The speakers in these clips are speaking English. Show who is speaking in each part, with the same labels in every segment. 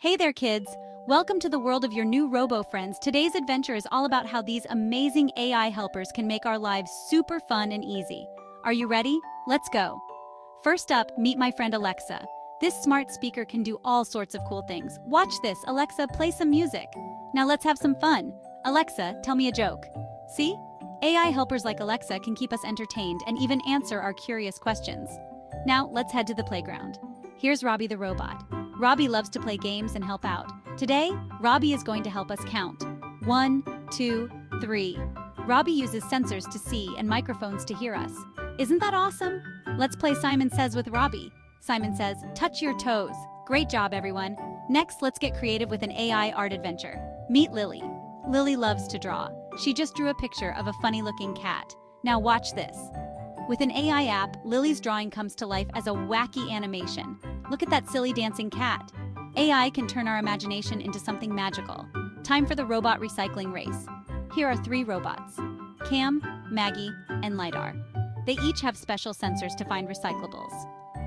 Speaker 1: Hey there, kids! Welcome to the world of your new Robo friends. Today's adventure is all about how these amazing AI helpers can make our lives super fun and easy. Are you ready? Let's go! First up, meet my friend Alexa. This smart speaker can do all sorts of cool things. Watch this, Alexa, play some music. Now let's have some fun. Alexa, tell me a joke. See? AI helpers like Alexa can keep us entertained and even answer our curious questions. Now let's head to the playground. Here's Robbie the robot. Robbie loves to play games and help out. Today, Robbie is going to help us count. 1, 2, 3. Robbie uses sensors to see and microphones to hear us. Isn't that awesome? Let's play Simon Says with Robbie. Simon says, touch your toes. Great job, everyone. Next, let's get creative with an AI art adventure. Meet Lily. Lily loves to draw. She just drew a picture of a funny-looking cat. Now watch this. With an AI app, Lily's drawing comes to life as a wacky animation. Look at that silly dancing cat. AI can turn our imagination into something magical. Time for the robot recycling race. Here are 3 robots: Cam, Maggie, and LiDAR. They each have special sensors to find recyclables.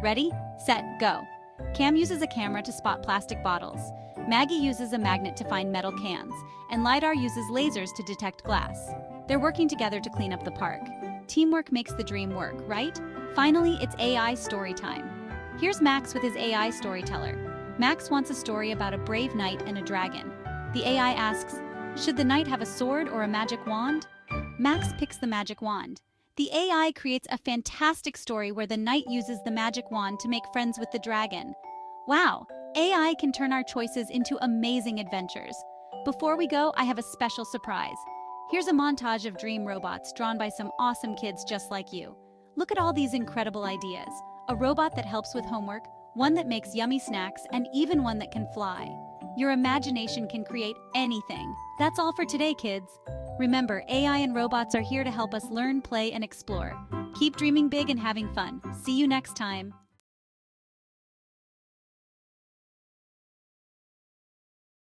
Speaker 1: Ready, set, go. Cam uses a camera to spot plastic bottles. Maggie uses a magnet to find metal cans. And LiDAR uses lasers to detect glass. They're working together to clean up the park. Teamwork makes the dream work, right? Finally, it's AI story time. Here's Max with his AI storyteller. Max wants a story about a brave knight and a dragon. The AI asks, should the knight have a sword or a magic wand? Max picks the magic wand. The AI creates a fantastic story where the knight uses the magic wand to make friends with the dragon. Wow, AI can turn our choices into amazing adventures. Before we go, I have a special surprise. Here's a montage of dream robots drawn by some awesome kids just like you. Look at all these incredible ideas. A robot that helps with homework, one that makes yummy snacks, and even one that can fly. Your imagination can create anything. That's all for today, kids. Remember, AI and robots are here to help us learn, play, and explore. Keep dreaming big and having fun. See you next time.